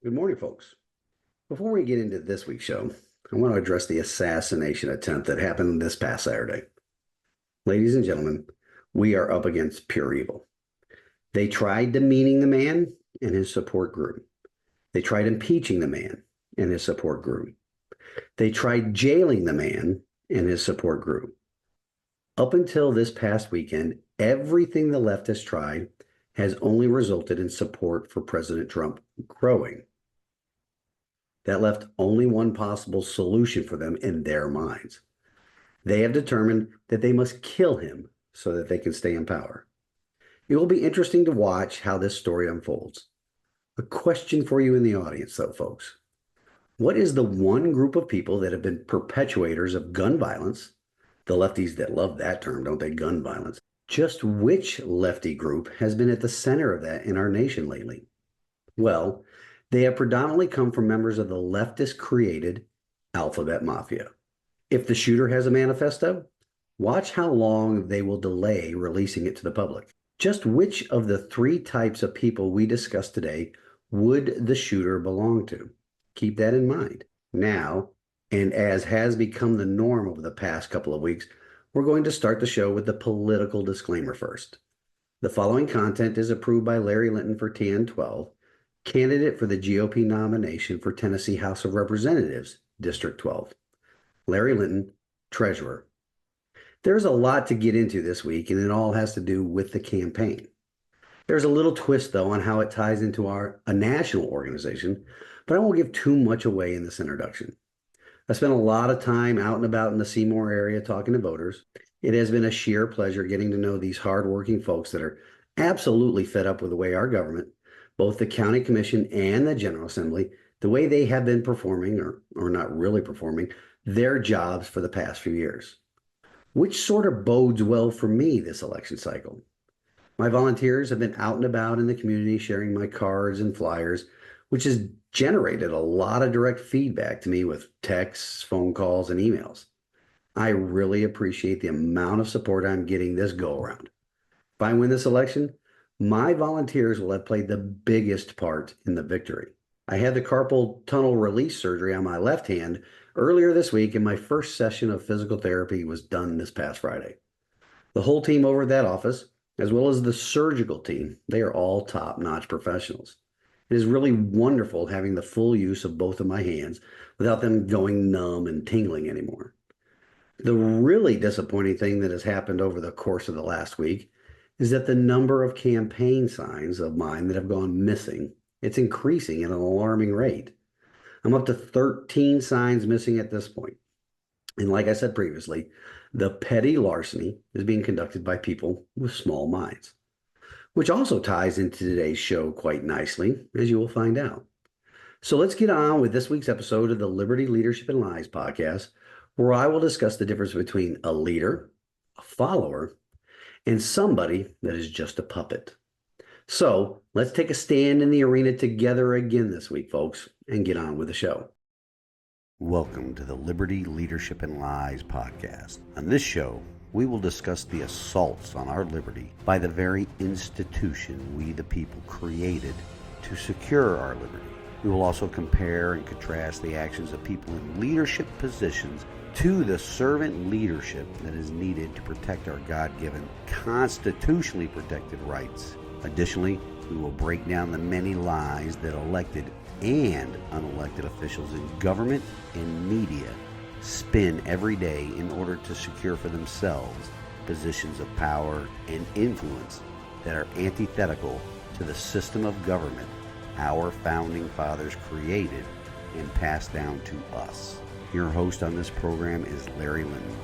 Good morning, folks. Before we get into this week's show, I want to address the assassination attempt that happened this past Saturday. Ladies and gentlemen, we are up against pure evil. They tried demeaning the man, and his support grew. They tried impeaching the man, and his support grew. They tried jailing the man, and his support grew. Up until this past weekend, everything the left has tried has only resulted in support for President Trump growing. That left only one possible solution for them in their minds. They have determined that they must kill him so that they can stay in power. It will be interesting to watch how this story unfolds. A question for you in the audience, though, folks. What is the one group of people that have been perpetuators of gun violence? The lefties that love that term, don't they? Gun violence. Just which lefty group has been at the center of that in our nation lately? Well, they have predominantly come from members of the leftist created alphabet mafia. If the shooter has a manifesto, watch how long they will delay releasing it to the public. Just which of the three types of people we discussed today would the shooter belong to? Keep that in mind. Now, and as has become the norm over the past couple of weeks, we're going to start the show with the political disclaimer first. The following content is approved by Larry Linton for TN12, candidate for the GOP nomination for Tennessee House of Representatives, District 12. Larry Linton, Treasurer. There's a lot to get into this week, and it all has to do with the campaign. There's a little twist, though, on how it ties into a national organization, but I won't give too much away in this introduction. I spent a lot of time out and about in the Seymour area talking to voters. It has been a sheer pleasure getting to know these hardworking folks that are absolutely fed up with the way our government, both the county commission and the General Assembly, the way they have been performing, or not really performing, their jobs for the past few years. Which sort of bodes well for me this election cycle. My volunteers have been out and about in the community sharing my cards and flyers, which has generated a lot of direct feedback to me with texts, phone calls, and emails. I really appreciate the amount of support I'm getting this go around. If I win this election, my volunteers will have played the biggest part in the victory. I had the carpal tunnel release surgery on my left hand earlier this week, and my first session of physical therapy was done this past Friday. The whole team over at that office, as well as the surgical team, they are all top-notch professionals. It is really wonderful having the full use of both of my hands without them going numb and tingling anymore. The really disappointing thing that has happened over the course of the last week is that the number of campaign signs of mine that have gone missing, it's increasing at an alarming rate. I'm up to 13 signs missing at this point. And like I said previously, the petty larceny is being conducted by people with small minds, which also ties into today's show quite nicely, as you will find out. So let's get on with this week's episode of the Liberty, Leadership, and Lies podcast, where I will discuss the difference between a leader, a follower, and somebody that is just a puppet. So let's take a stand in the arena together again this week, folks, and get on with the show. Welcome to the Liberty, Leadership, and Lies podcast. On this show, we will discuss the assaults on our liberty by the very institution we the people created to secure our liberty. We will also compare and contrast the actions of people in leadership positions to the servant leadership that is needed to protect our God-given, constitutionally protected rights. Additionally, we will break down the many lies that elected and unelected officials in government and media spin every day in order to secure for themselves positions of power and influence that are antithetical to the system of government our founding fathers created and passed down to us. Your host on this program is Larry Linton,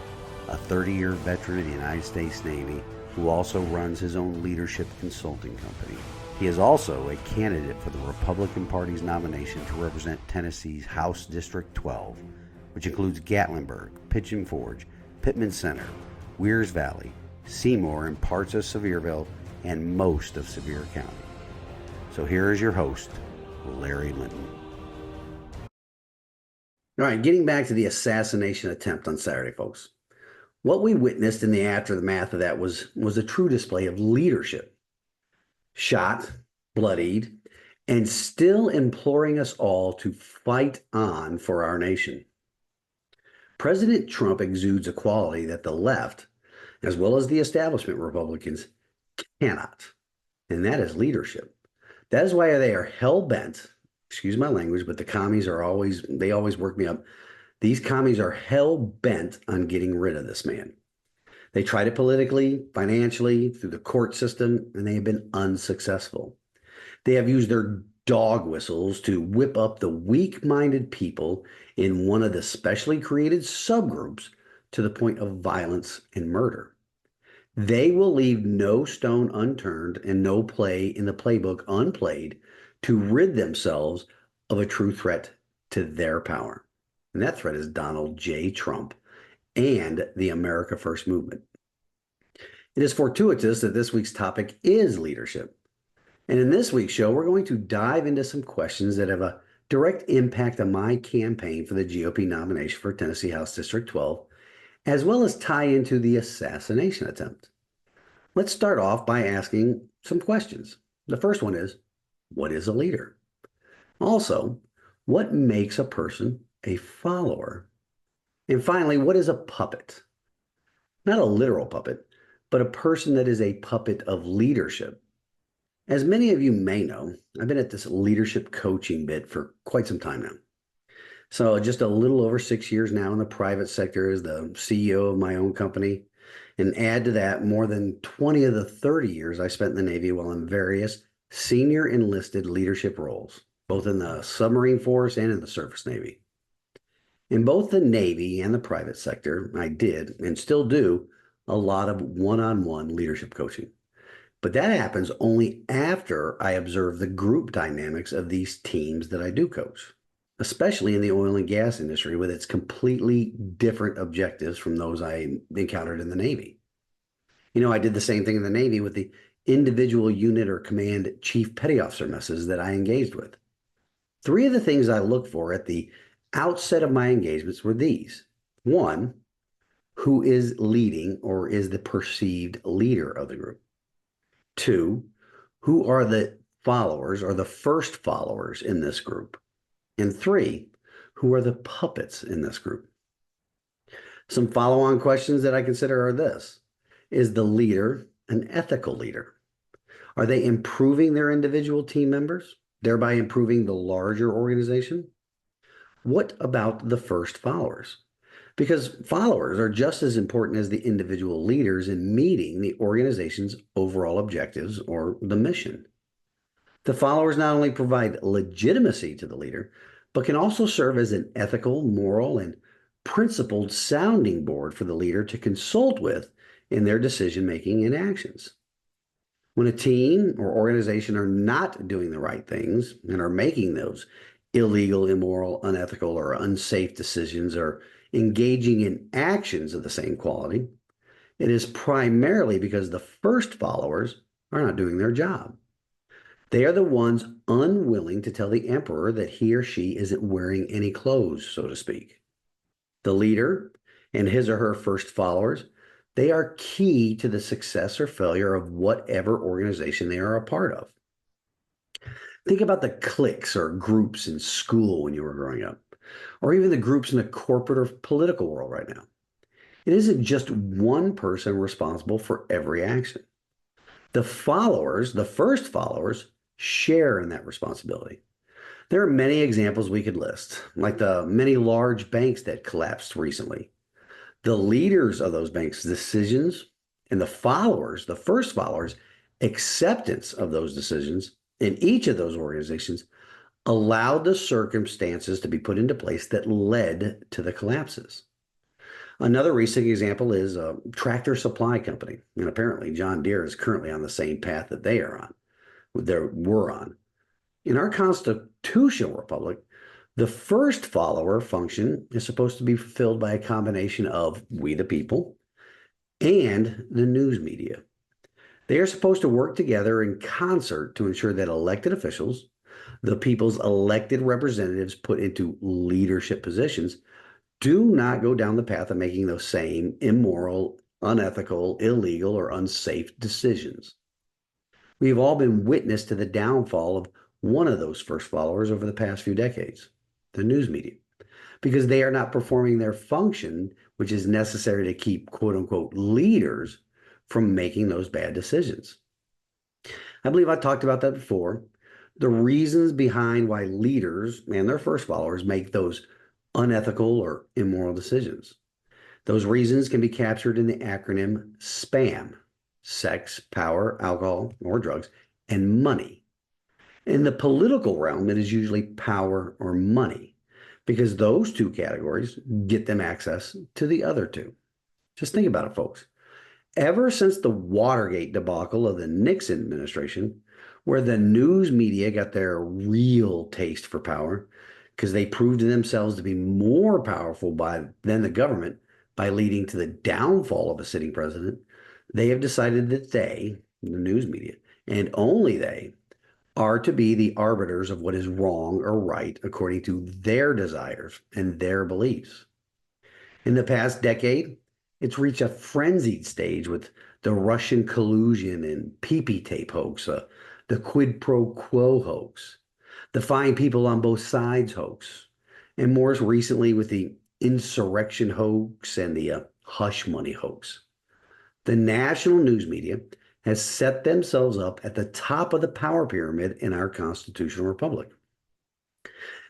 a 30-year veteran of the United States Navy who also runs his own leadership consulting company. He is also a candidate for the Republican Party's nomination to represent Tennessee's House District 12, which includes Gatlinburg, Pigeon Forge, Pittman Center, Wears Valley, Seymour, and parts of Sevierville, and most of Sevier County. So here is your host, Larry Linton. All right, getting back to the assassination attempt on Saturday, folks. What we witnessed in the aftermath of that was a true display of leadership. Shot, bloodied, and still imploring us all to fight on for our nation. President Trump exudes a quality that the left, as well as the establishment Republicans, cannot, and that is leadership. That is why they are hell bent. Excuse my language, but the commies are they always work me up. These commies are hell bent on getting rid of this man. They tried it politically, financially, through the court system, and they have been unsuccessful. They have used their dog whistles to whip up the weak minded people in one of the specially created subgroups to the point of violence and murder. They will leave no stone unturned and no play in the playbook unplayed to rid themselves of a true threat to their power. And that threat is Donald J. Trump and the America First movement. It is fortuitous that this week's topic is leadership. And in this week's show, we're going to dive into some questions that have a direct impact on my campaign for the GOP nomination for Tennessee House District 12, as well as tie into the assassination attempt. Let's start off by asking some questions. The first one is, what is a leader? Also, what makes a person a follower? And finally, what is a puppet? Not a literal puppet, but a person that is a puppet of leadership. As many of you may know, I've been at this leadership coaching bit for quite some time now. So just a little over 6 years now in the private sector as the CEO of my own company. And add to that more than 20 of the 30 years I spent in the Navy while in various senior enlisted leadership roles, both in the submarine force and in the surface Navy. In both the Navy and the private sector, I did and still do a lot of one-on-one leadership coaching. But that happens only after I observe the group dynamics of these teams that I do coach, especially in the oil and gas industry with its completely different objectives from those I encountered in the Navy. I did the same thing in the Navy with the individual unit or command chief petty officer messes that I engaged with. Three of the things I looked for at the outset of my engagements were these. One, who is leading or is the perceived leader of the group? Two, who are the followers or the first followers in this group? And three, who are the puppets in this group? Some follow-on questions that I consider are this. Is the leader an ethical leader? Are they improving their individual team members, thereby improving the larger organization? What about the first followers? Because followers are just as important as the individual leaders in meeting the organization's overall objectives or the mission. The followers not only provide legitimacy to the leader, but can also serve as an ethical, moral, and principled sounding board for the leader to consult with in their decision-making and actions. When a team or organization are not doing the right things and are making those illegal, immoral, unethical, or unsafe decisions or engaging in actions of the same quality, it is primarily because the first followers are not doing their job. They are the ones unwilling to tell the emperor that he or she isn't wearing any clothes, so to speak. The leader and his or her first followers, they are key to the success or failure of whatever organization they are a part of. Think about the cliques or groups in school when you were growing up, or even the groups in the corporate or political world right now. It isn't just one person responsible for every action. The followers, the first followers, share in that responsibility. There are many examples we could list, like the many large banks that collapsed recently. The leaders of those banks' decisions and the followers, the first followers, acceptance of those decisions in each of those organizations allowed the circumstances to be put into place that led to the collapses. Another recent example is a tractor supply company, and apparently John Deere is currently on the same path that they are on, were on. In our constitutional republic, the first follower function is supposed to be fulfilled by a combination of we the people and the news media. They are supposed to work together in concert to ensure that elected officials, the people's elected representatives put into leadership positions, do not go down the path of making those same immoral, unethical, illegal, or unsafe decisions. We have all been witness to the downfall of one of those first followers over the past few decades, the news media, because they are not performing their function, which is necessary to keep quote unquote leaders from making those bad decisions. I believe I talked about that before. The reasons behind why leaders and their first followers make those unethical or immoral decisions. Those reasons can be captured in the acronym SPAM: sex, power, alcohol, or drugs, and money. In the political realm, it is usually power or money, because those two categories get them access to the other two. Just think about it, folks. Ever since the Watergate debacle of the Nixon administration, where the news media got their real taste for power because they proved to themselves to be more powerful than the government by leading to the downfall of a sitting president, they have decided that they, the news media, and only they, are to be the arbiters of what is wrong or right according to their desires and their beliefs. In the past decade, it's reached a frenzied stage with the Russian collusion and PP tape hoax, the quid pro quo hoax, the fine people on both sides hoax, and more recently with the insurrection hoax and the hush money hoax. The national news media has set themselves up at the top of the power pyramid in our constitutional republic.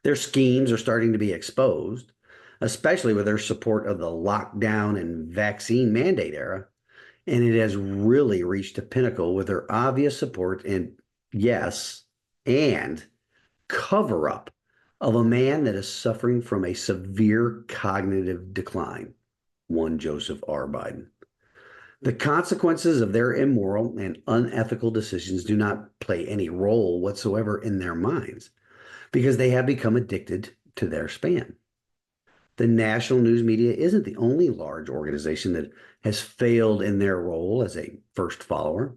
Their schemes are starting to be exposed, especially with their support of the lockdown and vaccine mandate era. And it has really reached a pinnacle with their obvious support and, yes, and cover up of a man that is suffering from a severe cognitive decline, one Joseph R. Biden. The consequences of their immoral and unethical decisions do not play any role whatsoever in their minds because they have become addicted to their spam. The national news media isn't the only large organization that has failed in their role as a first follower.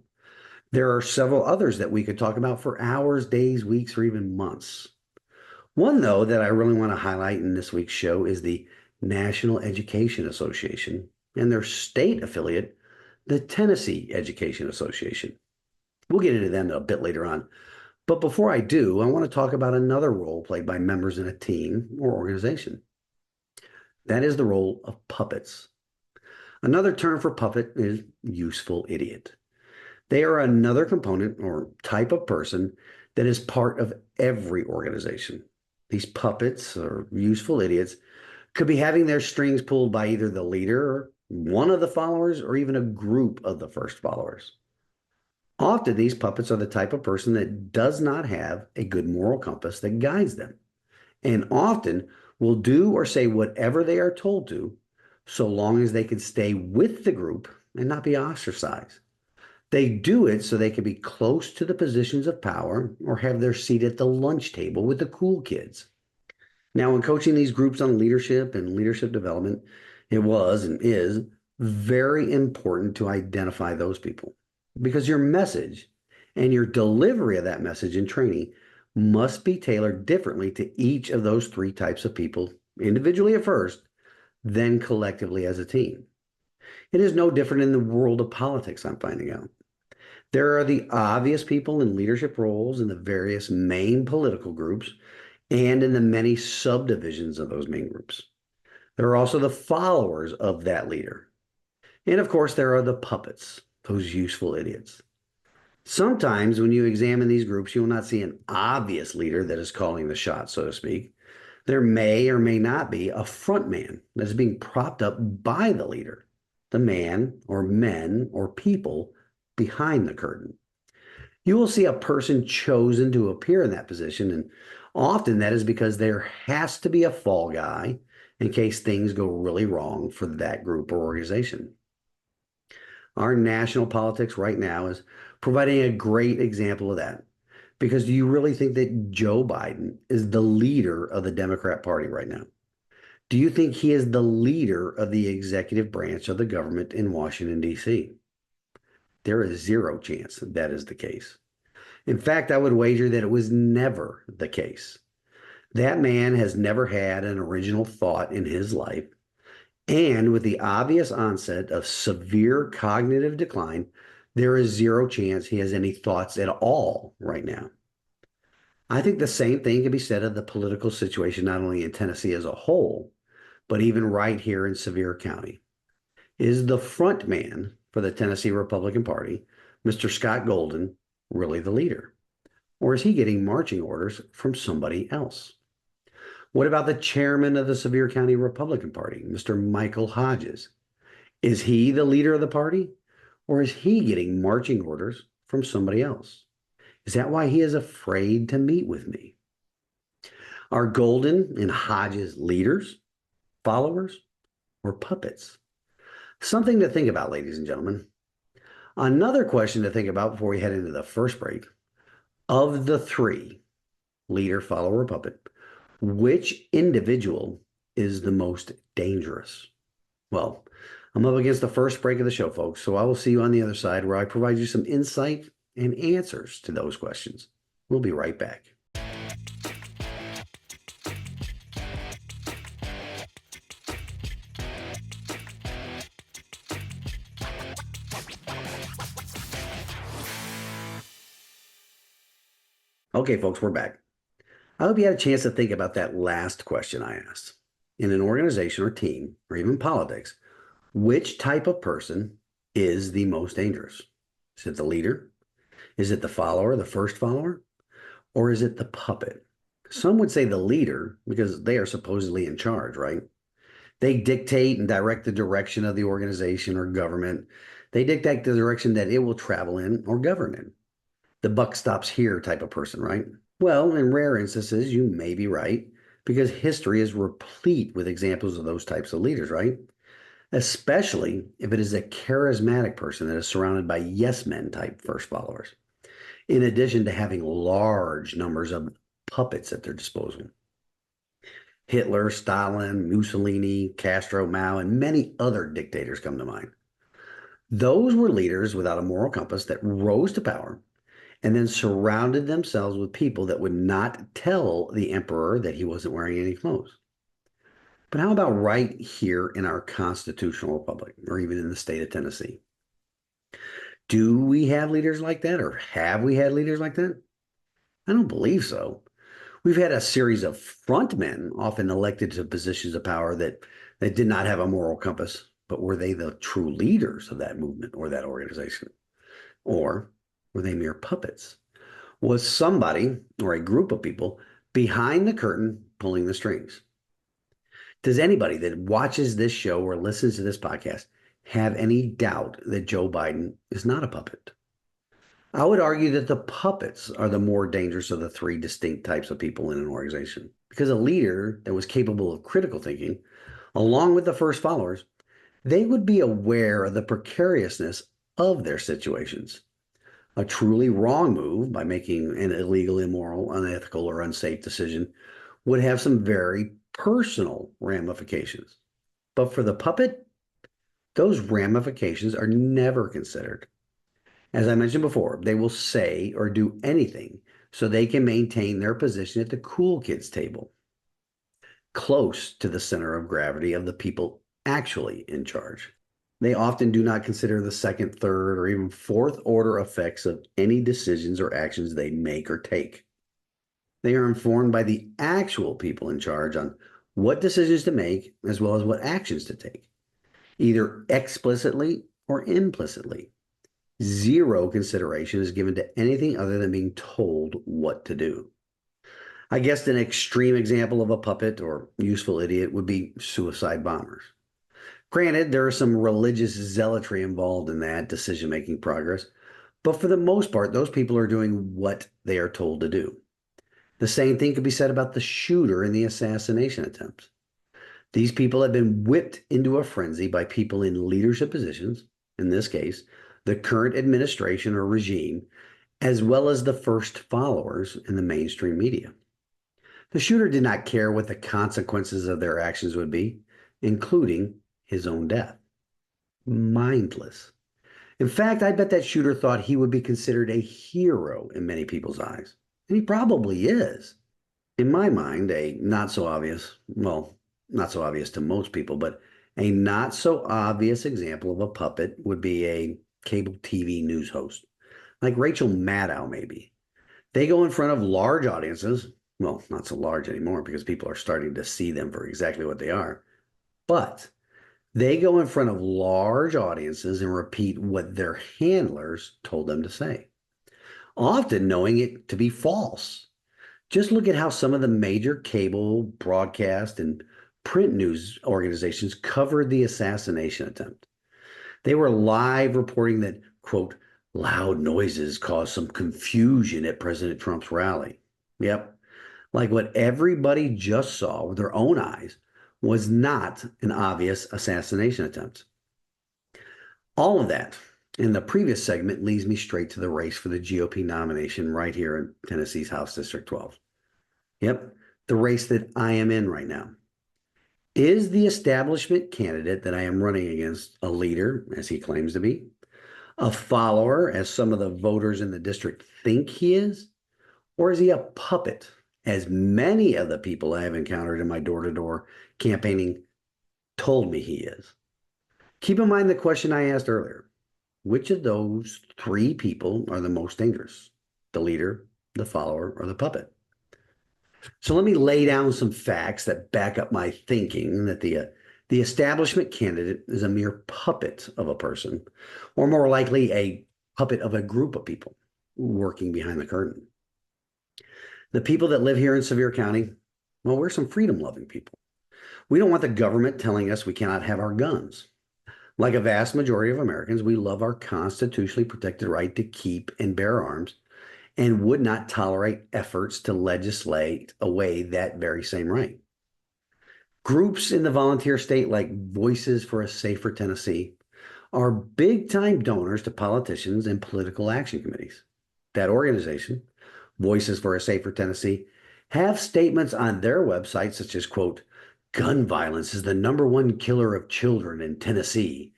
There are several others that we could talk about for hours, days, weeks, or even months. One, though, that I really want to highlight in this week's show is the National Education Association and their state affiliate, the Tennessee Education Association. We'll get into them a bit later on. But before I do, I want to talk about another role played by members in a team or organization. That is the role of puppets. Another term for puppet is useful idiot. They are another component or type of person that is part of every organization. These puppets or useful idiots could be having their strings pulled by either the leader, or one of the followers, or even a group of the first followers. Often these puppets are the type of person that does not have a good moral compass that guides them, and often will do or say whatever they are told to, so long as they can stay with the group and not be ostracized. They do it so they can be close to the positions of power or have their seat at the lunch table with the cool kids. Now, in coaching these groups on leadership and leadership development, it was and is very important to identify those people because your message and your delivery of that message in training must be tailored differently to each of those three types of people, individually at first, then collectively as a team. It is no different in the world of politics, I'm finding out. There are the obvious people in leadership roles in the various main political groups and in the many subdivisions of those main groups. There are also the followers of that leader. And of course, there are the puppets, those useful idiots. Sometimes when you examine these groups, you will not see an obvious leader that is calling the shots, so to speak. There may or may not be a front man that is being propped up by the leader, the man or men or people behind the curtain. You will see a person chosen to appear in that position, and often that is because there has to be a fall guy in case things go really wrong for that group or organization. Our national politics right now is providing a great example of that. Because do you really think that Joe Biden is the leader of the Democrat Party right now? Do you think he is the leader of the executive branch of the government in Washington, D.C.? There is zero chance that is the case. In fact, I would wager that it was never the case. That man has never had an original thought in his life. And with the obvious onset of severe cognitive decline, there is zero chance he has any thoughts at all right now. I think the same thing can be said of the political situation, not only in Tennessee as a whole, but even right here in Sevier County. Is the front man for the Tennessee Republican Party, Mr. Scott Golden, really the leader? Or is he getting marching orders from somebody else? What about the chairman of the Sevier County Republican Party, Mr. Michael Hodges? Is he the leader of the party? Or is he getting marching orders from somebody else? Is that why he is afraid to meet with me? Are Golden and Hodges leaders, followers, or puppets? Something to think about, ladies and gentlemen. Another question to think about before we head into the first break. Of the three, leader, follower, or puppet, which individual is the most dangerous? Well, I'm up against the first break of the show, folks, so I will see you on the other side where I provide you some insight and answers to those questions. We'll be right back. Okay, folks, we're back. I hope you had a chance to think about that last question I asked. In an organization or team, or even politics, which type of person is the most dangerous? Is it the leader? Is it the follower, the first follower? Or is it the puppet? Some would say the leader because they are supposedly in charge, right? They dictate and direct the direction of the organization or government. They dictate the direction that it will travel in or govern in. The buck stops here type of person, right? Well, in rare instances, you may be right because history is replete with examples of those types of leaders, right? Especially if it is a charismatic person that is surrounded by yes men type first followers, in addition to having large numbers of puppets at their disposal. Hitler, Stalin, Mussolini, Castro, Mao, and many other dictators come to mind. Those were leaders without a moral compass that rose to power and then surrounded themselves with people that would not tell the emperor that he wasn't wearing any clothes. But how about right here in our constitutional republic, or even in the state of Tennessee? Do we have leaders like that, or have we had leaders like that? I don't believe so. We've had a series of frontmen, often elected to positions of power that did not have a moral compass, but were they the true leaders of that movement or that organization? Or were they mere puppets? Was somebody or a group of people behind the curtain pulling the strings? Does anybody that watches this show or listens to this podcast have any doubt that Joe Biden is not a puppet? I would argue that the puppets are the more dangerous of the three distinct types of people in an organization because a leader that was capable of critical thinking, along with the first followers, they would be aware of the precariousness of their situations. A truly wrong move by making an illegal, immoral, unethical, or unsafe decision would have some very personal ramifications. But for the puppet, those ramifications are never considered. As I mentioned before, they will say or do anything so they can maintain their position at the cool kids table, close to the center of gravity of the people actually in charge. They often do not consider the second, third, or even fourth order effects of any decisions or actions they make or take. They are informed by the actual people in charge on what decisions to make as well as what actions to take, either explicitly or implicitly. Zero consideration is given to anything other than being told what to do. I guess an extreme example of a puppet or useful idiot would be suicide bombers. Granted, there is some religious zealotry involved in that decision-making progress, but for the most part, those people are doing what they are told to do. The same thing could be said about the shooter in the assassination attempts. These people have been whipped into a frenzy by people in leadership positions, in this case, the current administration or regime, as well as the first followers in the mainstream media. The shooter did not care what the consequences of their actions would be, including his own death. Mindless. In fact, I bet that shooter thought he would be considered a hero in many people's eyes. And he probably is. In my mind, a not so obvious, well, not so obvious to most people, but a not so obvious example of a puppet would be a cable TV news host, like Rachel Maddow, maybe. They go in front of large audiences. Well, not so large anymore because people are starting to see them for exactly what they are. But they go in front of large audiences and repeat what their handlers told them to say, often knowing it to be false. Just look at how some of the major cable, broadcast, and print news organizations covered the assassination attempt. They were live reporting that, quote, loud noises caused some confusion at President Trump's rally. Yep, like what everybody just saw with their own eyes was not an obvious assassination attempt. All of that in the previous segment leads me straight to the race for the GOP nomination right here in Tennessee's House District 12. Yep, the race that I am in right now. Is the establishment candidate that I am running against a leader, as he claims to be, a follower, as some of the voters in the district think he is, or is he a puppet, as many of the people I have encountered in my door-to-door campaigning told me he is? Keep in mind the question I asked earlier. Which of those three people are the most dangerous? The leader, the follower, or the puppet? So let me lay down some facts that back up my thinking that the establishment candidate is a mere puppet of a person, or more likely a puppet of a group of people working behind the curtain. The people that live here in Sevier County, well, we're some freedom-loving people. We don't want the government telling us we cannot have our guns. Like a vast majority of Americans, we love our constitutionally protected right to keep and bear arms and would not tolerate efforts to legislate away that very same right. Groups in the volunteer state like Voices for a Safer Tennessee are big-time donors to politicians and political action committees. That organization, Voices for a Safer Tennessee, have statements on their website such as, quote, gun violence is the #1 killer of children in Tennessee,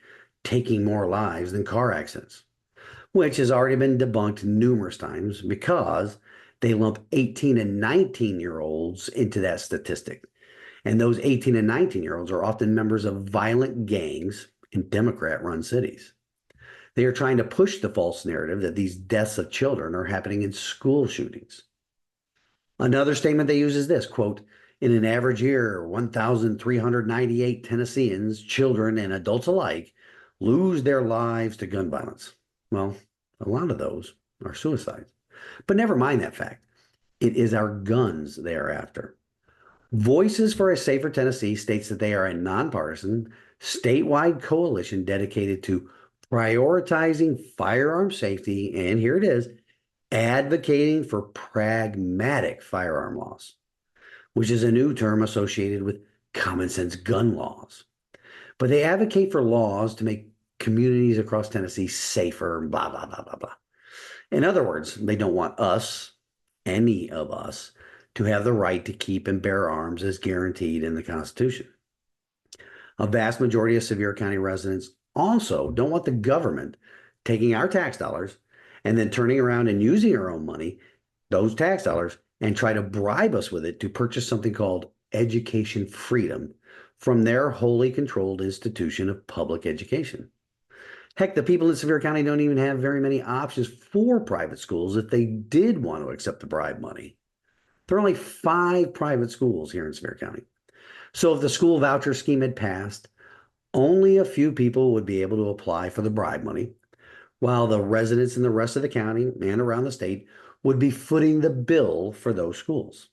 taking more lives than car accidents, which has already been debunked numerous times because they lump 18 and 19-year-olds into that statistic. And those 18 and 19-year-olds are often members of violent gangs in Democrat-run cities. They are trying to push the false narrative that these deaths of children are happening in school shootings. Another statement they use is this, quote, in an average year, 1,398 Tennesseans, children and adults alike, lose their lives to gun violence. Well, a lot of those are suicides. But never mind that fact. It is our guns they are after. Voices for a Safer Tennessee states that they are a nonpartisan, statewide coalition dedicated to prioritizing firearm safety, and here it is, advocating for pragmatic firearm laws, which is a new term associated with common sense gun laws. But they advocate for laws to make communities across Tennessee safer, blah, blah, blah, blah, blah. In other words, they don't want us, any of us, to have the right to keep and bear arms as guaranteed in the Constitution. A vast majority of Sevier County residents also don't want the government taking our tax dollars and then turning around and using our own money, those tax dollars, and try to bribe us with it to purchase something called education freedom from their wholly controlled institution of public education. Heck, the people in Sevier County don't even have very many options for private schools if they did want to accept the bribe money. There are only 5 private schools here in Sevier County. So if the school voucher scheme had passed, only a few people would be able to apply for the bribe money, while the residents in the rest of the county and around the state would be footing the bill for those schools.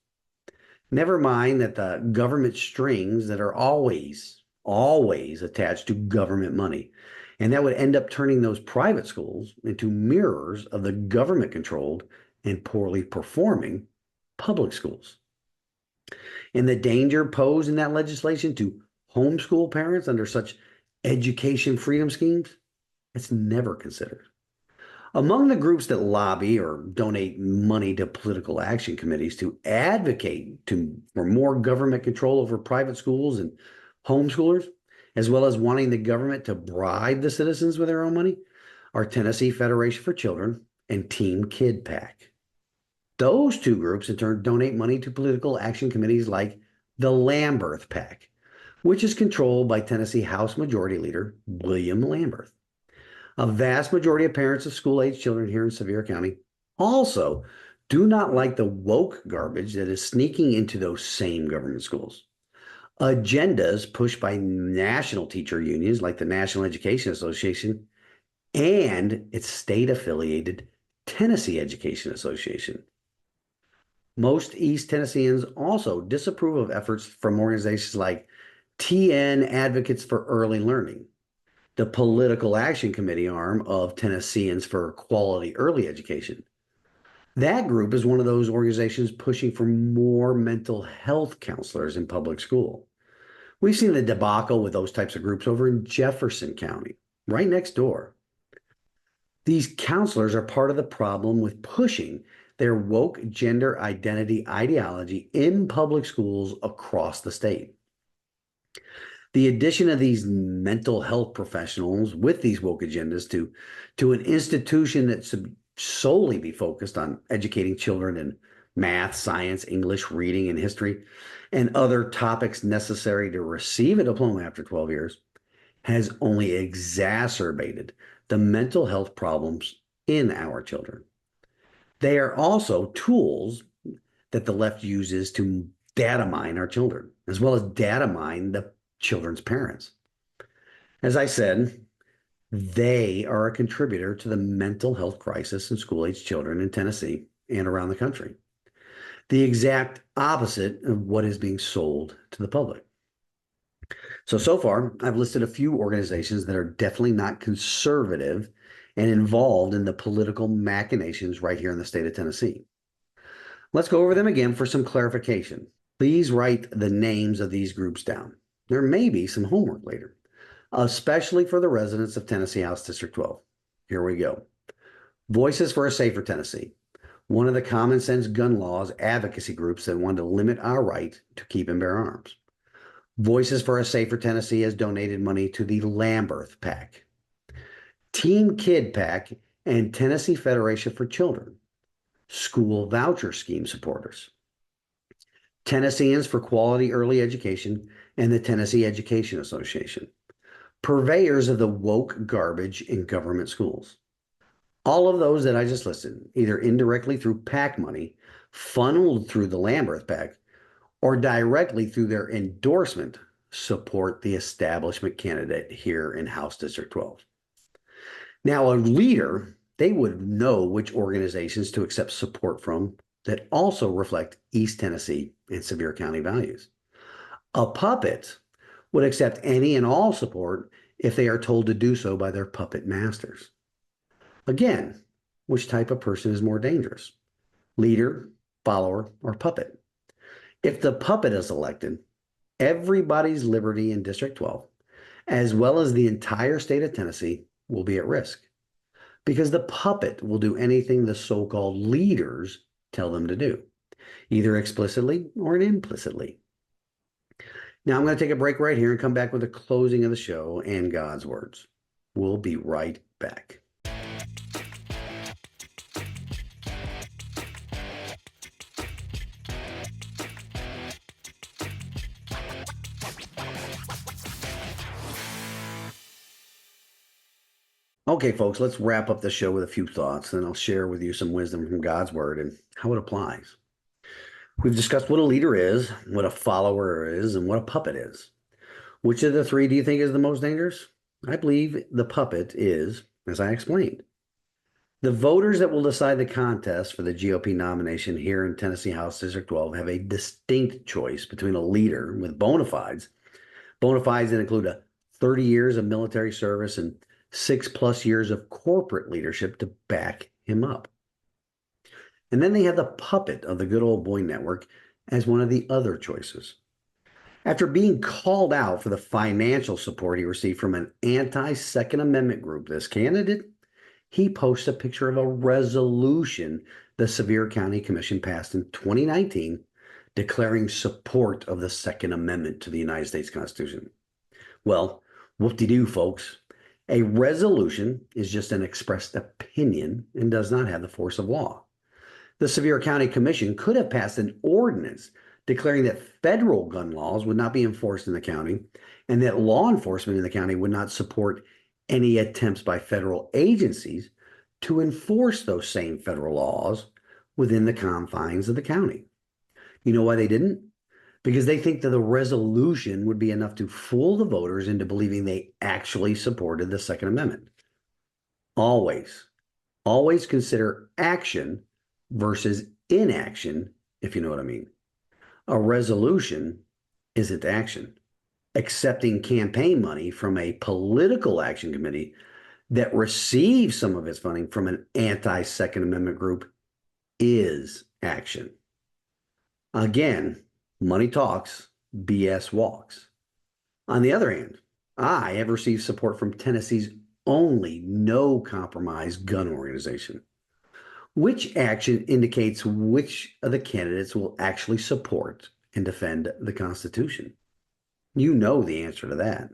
Never mind that the government strings that are always attached to government money. And that would end up turning those private schools into mirrors of the government-controlled and poorly performing public schools. And the danger posed in that legislation to homeschool parents under such education freedom schemes, it's never considered. Among the groups that lobby or donate money to political action committees to advocate for more government control over private schools and homeschoolers, as well as wanting the government to bribe the citizens with their own money, are Tennessee Federation for Children and Team Kid PAC. Those two groups in turn donate money to political action committees like the Lamberth PAC, which is controlled by Tennessee House Majority Leader William Lamberth. A vast majority of parents of school-age children here in Sevier County also do not like the woke garbage that is sneaking into those same government schools. Agendas pushed by national teacher unions like the National Education Association and its state affiliated Tennessee Education Association. Most East Tennesseans also disapprove of efforts from organizations like TN Advocates for Early Learning, the Political Action Committee arm of Tennesseans for Quality Early Education. That group is one of those organizations pushing for more mental health counselors in public school. We've seen the debacle with those types of groups over in Jefferson County, right next door. These counselors are part of the problem with pushing their woke gender identity ideology in public schools across the state. The addition of these mental health professionals with these woke agendas to an institution that should solely be focused on educating children in math, science, English, reading, and history, and other topics necessary to receive a diploma after 12 years, has only exacerbated the mental health problems in our children. They are also tools that the left uses to data mine our children, as well as data mine the children's parents. As I said, they are a contributor to the mental health crisis in school-age children in Tennessee and around the country. The exact opposite of what is being sold to the public. So far, I've listed a few organizations that are definitely not conservative and involved in the political machinations right here in the state of Tennessee. Let's go over them again for some clarification. Please write the names of these groups down. There may be some homework later, especially for the residents of Tennessee House District 12. Here we go. Voices for a Safer Tennessee, one of the common sense gun laws advocacy groups that want to limit our right to keep and bear arms. Voices for a Safer Tennessee has donated money to the Lamberth PAC, Team Kid PAC, and Tennessee Federation for Children, school voucher scheme supporters, Tennesseans for Quality Early Education, and the Tennessee Education Association, purveyors of the woke garbage in government schools. All of those that I just listed, either indirectly through PAC money, funneled through the Lamberth PAC, or directly through their endorsement, support the establishment candidate here in House District 12. Now, a leader, they would know which organizations to accept support from that also reflect East Tennessee and Sevier County values. A puppet would accept any and all support if they are told to do so by their puppet masters. Again, which type of person is more dangerous? Leader, follower, or puppet? If the puppet is elected, everybody's liberty in District 12, as well as the entire state of Tennessee, will be at risk because the puppet will do anything the so-called leaders tell them to do, either explicitly or implicitly. Now, I'm going to take a break right here and come back with the closing of the show and God's words. We'll be right back. Okay, folks, let's wrap up the show with a few thoughts, and I'll share with you some wisdom from God's word and how it applies. We've discussed what a leader is, what a follower is, and what a puppet is. Which of the three do you think is the most dangerous? I believe the puppet is, as I explained. The voters that will decide the contest for the GOP nomination here in Tennessee House District 12 have a distinct choice between a leader with bona fides that include 30 years of military service and 6+ years of corporate leadership to back him up. And then they have the puppet of the good old boy network as one of the other choices. After being called out for the financial support he received from an anti-Second Amendment group, this candidate, he posts a picture of a resolution the Sevier County Commission passed in 2019 declaring support of the Second Amendment to the United States Constitution. Well, whoop-de-doo, folks. A resolution is just an expressed opinion and does not have the force of law. The Sevier County Commission could have passed an ordinance declaring that federal gun laws would not be enforced in the county and that law enforcement in the county would not support any attempts by federal agencies to enforce those same federal laws within the confines of the county. You know why they didn't? Because they think that the resolution would be enough to fool the voters into believing they actually supported the Second Amendment. Always, always consider action versus inaction, if you know what I mean. A resolution isn't action. Accepting campaign money from a political action committee that receives some of its funding from an anti-Second Amendment group is action. Again, money talks, BS walks. On the other hand, I have received support from Tennessee's only no compromise gun organization. Which action indicates which of the candidates will actually support and defend the Constitution? You know the answer to that.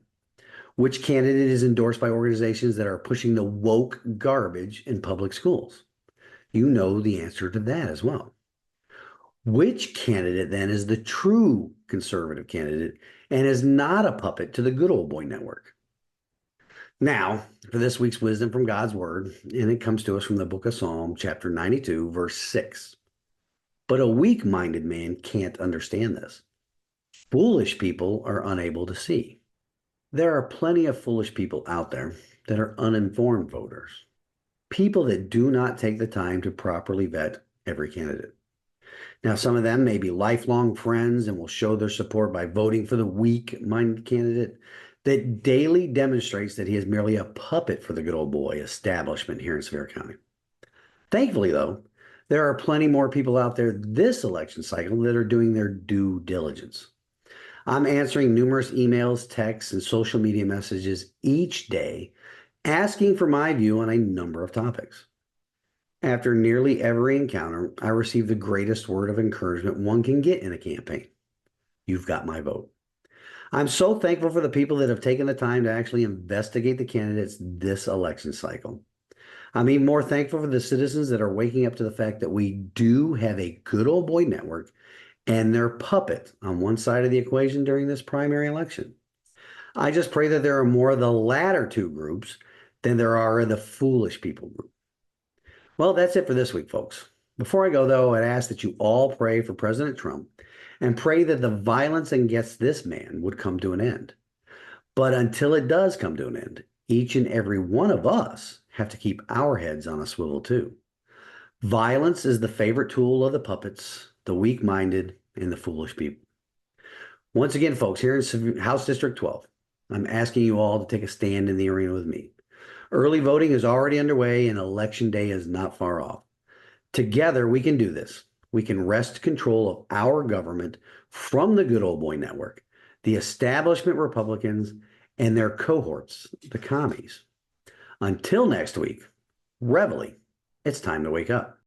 Which candidate is endorsed by organizations that are pushing the woke garbage in public schools? You know the answer to that as well. Which candidate then is the true conservative candidate and is not a puppet to the good old boy network? Now, for this week's wisdom from God's word, and it comes to us from the book of Psalm, chapter 92, verse 6. But a weak-minded man can't understand this. Foolish people are unable to see. There are plenty of foolish people out there that are uninformed voters, people that do not take the time to properly vet every candidate. Now, some of them may be lifelong friends and will show their support by voting for the weak-minded candidate that daily demonstrates that he is merely a puppet for the good old boy establishment here in Sevier County. Thankfully, though, there are plenty more people out there this election cycle that are doing their due diligence. I'm answering numerous emails, texts, and social media messages each day asking for my view on a number of topics. After nearly every encounter, I receive the greatest word of encouragement one can get in a campaign. You've got my vote. I'm so thankful for the people that have taken the time to actually investigate the candidates this election cycle. I'm even more thankful for the citizens that are waking up to the fact that we do have a good old boy network and their puppet on one side of the equation during this primary election. I just pray that there are more of the latter two groups than there are of the foolish people group. Well, that's it for this week, folks. Before I go, though, I'd ask that you all pray for President Trump and pray that the violence against this man would come to an end. But until it does come to an end, each and every one of us have to keep our heads on a swivel, too. Violence is the favorite tool of the puppets, the weak-minded, and the foolish people. Once again, folks, here in House District 12, I'm asking you all to take a stand in the arena with me. Early voting is already underway and Election Day is not far off. Together, we can do this. We can wrest control of our government from the good old boy network, the establishment Republicans, and their cohorts, the commies. Until next week, reveille, it's time to wake up.